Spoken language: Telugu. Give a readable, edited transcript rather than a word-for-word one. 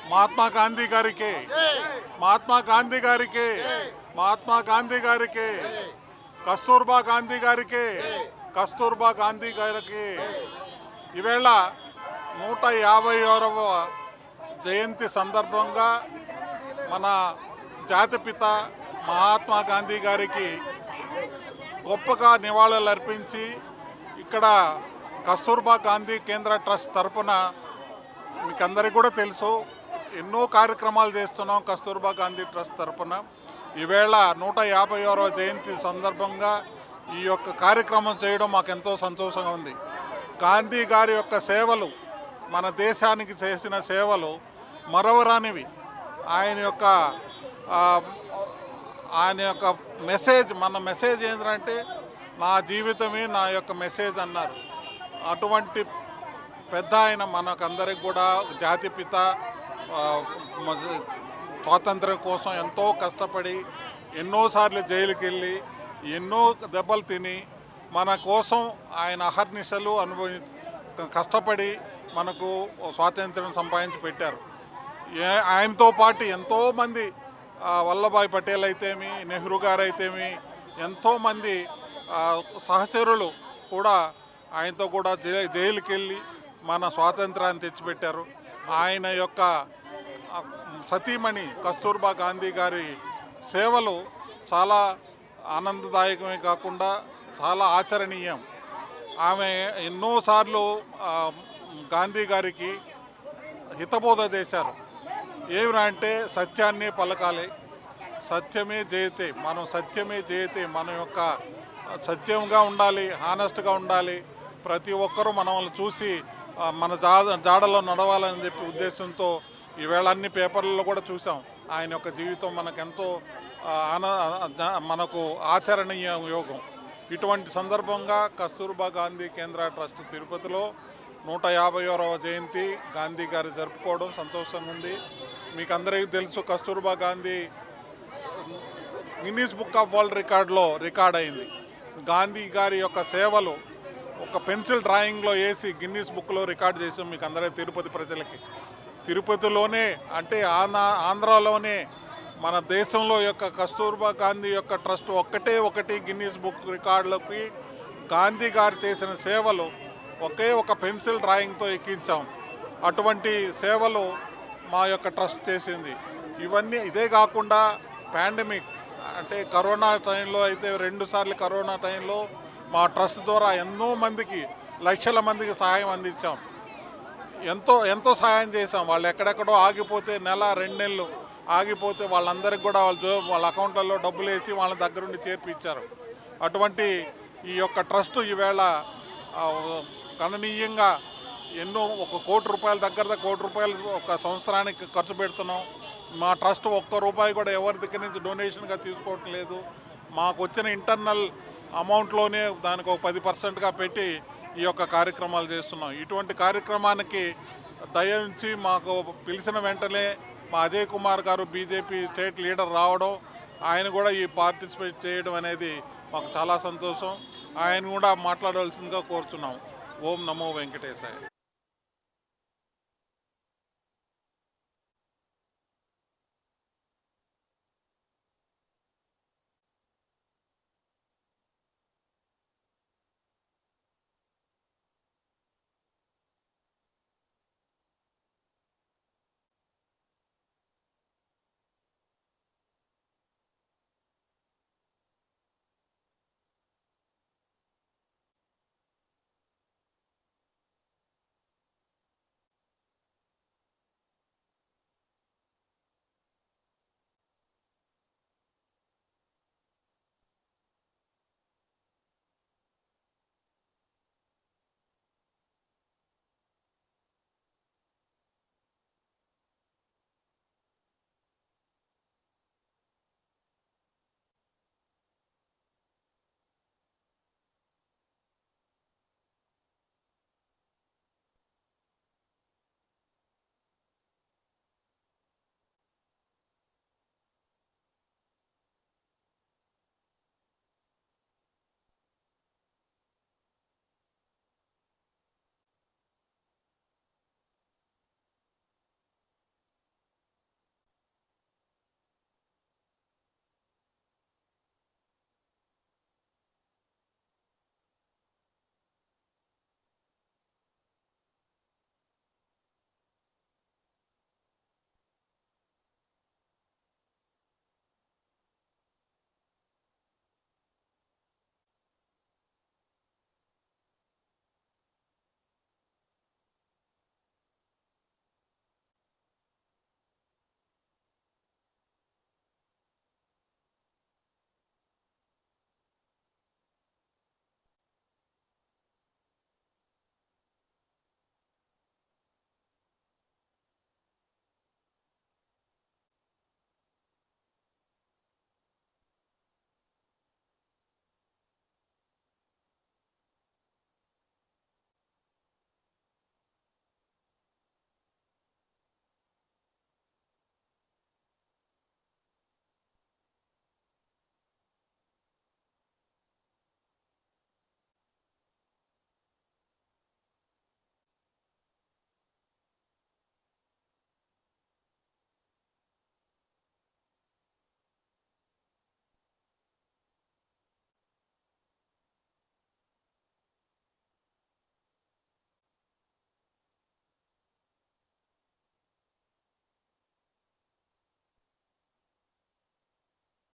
మహాత్మా గాంధీ గారికి, మహాత్మా గాంధీ గారికి, మహాత్మా గాంధీ గారికి, కస్తూర్బా గాంధీ గారికి, కస్తూర్బా గాంధీ గారికి. ఈవేళ 156వ జయంతి సందర్భంగా మన జాతిపిత మహాత్మా గాంధీ గారికి గొప్పగా నివాళులు అర్పించి ఇక్కడ కస్తూర్బా గాంధీ కేంద్ర ట్రస్ట్ తరపున మీకు అందరికీ కూడా తెలుసు ఎన్నో కార్యక్రమాలు చేస్తున్నాం కస్తూర్బా గాంధీ ట్రస్ట్ తరపున. ఈవేళ 156వ జయంతి సందర్భంగా ఈ యొక్క కార్యక్రమం చేయడం మాకు ఎంతో సంతోషంగా ఉంది. గాంధీ గారి యొక్క సేవలు, మన దేశానికి చేసిన సేవలు మరవరానివి. ఆయన యొక్క మెసేజ్, మన మెసేజ్ ఏంటంటే నా జీవితమే నా యొక్క మెసేజ్ అన్నారు. అటువంటి పెద్ద ఆయన మనకందరికి కూడా జాతిపిత, స్వాతంత్ర్యం కోసం ఎంతో కష్టపడి ఎన్నోసార్లు జైలుకి వెళ్ళి ఎన్నో దెబ్బలు తిని మన కోసం ఆయన అహర్నిశలు కష్టపడి మనకు స్వాతంత్ర్యం సంపాదించి పెట్టారు. ఆయనతో పాటు ఎంతోమంది, వల్లభాయ్ పటేల్ అయితేమి, నెహ్రూ గారు అయితేమి, ఎంతోమంది సహచరులు కూడా ఆయనతో కూడా జైలుకి వెళ్ళి మన స్వాతంత్రాన్ని తెచ్చిపెట్టారు. ఆయన యొక్క సతీమణి కస్తూర్బా గాంధీ గారి సేవలు చాలా ఆనందదాయకమే కాకుండా చాలా ఆచరణీయం. ఆమె ఎన్నోసార్లు గాంధీ గారికి హితబోధ చేశారు. ఏమిరా అంటే సత్యాన్ని పలకాలి, సత్యమే జయతే, మనం సత్యమే జయతే, మన యొక్క సత్యంగా ఉండాలి, హానెస్ట్గా ఉండాలి, ప్రతి ఒక్కరూ మనల్ని చూసి మన జాడలో నడవాలని చెప్పి ఉద్దేశంతో ఈవేళ అన్ని పేపర్లలో కూడా చూసాం. ఆయన యొక్క జీవితం మనకెంతో మనకు ఆచరణీయ యోగం. ఇటువంటి సందర్భంగా కస్తూర్బా గాంధీ కేంద్ర ట్రస్ట్ తిరుపతిలో 156వ జయంతి గాంధీ గారు జరుపుకోవడం సంతోషంగా ఉంది. మీకు అందరికీ తెలుసు Kasturba Gandhi Guinness book of world రికార్డులో రికార్డ్ అయింది. గాంధీ గారి యొక్క సేవలు ఒక పెన్సిల్ డ్రాయింగ్లో వేసి గిన్నీస్ బుక్లో రికార్డ్ చేసాం మీకు అందరికీ, తిరుపతి ప్రజలకి. తిరుపతిలోనే అంటే ఆంధ్రాలోనే మన దేశంలో యొక్క కస్తూర్బా గాంధీ యొక్క ట్రస్ట్ ఒకటి గిన్నీస్ బుక్ రికార్డులకి గాంధీ గారు చేసిన సేవలు ఒక పెన్సిల్ డ్రాయింగ్తో ఎక్కించాం. అటువంటి సేవలు మా యొక్క ట్రస్ట్ చేసింది. ఇదే కాకుండా పాండమిక్ అంటే కరోనా టైంలో అయితే 2 సార్లు కరోనా టైంలో మా ట్రస్ట్ ద్వారా ఎన్నో మందికి, లక్షల మందికి సహాయం అందించాం. ఎంతో సహాయం చేశాం. వాళ్ళు ఎక్కడెక్కడో ఆగిపోతే 1-2 నెలలు ఆగిపోతే వాళ్ళందరికీ కూడా వాళ్ళ అకౌంట్లలో డబ్బులు వేసి వాళ్ళ దగ్గరుండి చేర్పించారు. అటువంటి ఈ యొక్క ట్రస్ట్ ఈవేళ గణనీయంగా ఎన్నో ₹1 కోటి దగ్గర ₹1 కోటి ఒక సంవత్సరానికి ఖర్చు పెడుతున్నాం. మా ట్రస్ట్ ₹1 కూడా ఎవరి దగ్గర నుంచి డొనేషన్గా తీసుకోవటం లేదు. మాకు వచ్చిన ఇంటర్నల్ అమౌంట్లోనే దానికి 10%గా పెట్టి ఈ యొక్క కార్యక్రమాలు చేస్తున్నాం. ఇటువంటి కార్యక్రమానికి దయ ఉంచి మాకు పిలిచిన వెంటనే మా అజయ్ కుమార్ గారు బీజేపీ స్టేట్ లీడర్ రావడం, ఆయన కూడా ఈ పార్టిసిపేట్ చేయడం అనేది మాకు చాలా సంతోషం. ఆయన కూడా మాట్లాడవలసిందిగా కోరుతున్నాం. ఓం నమో వెంకటేశాయ.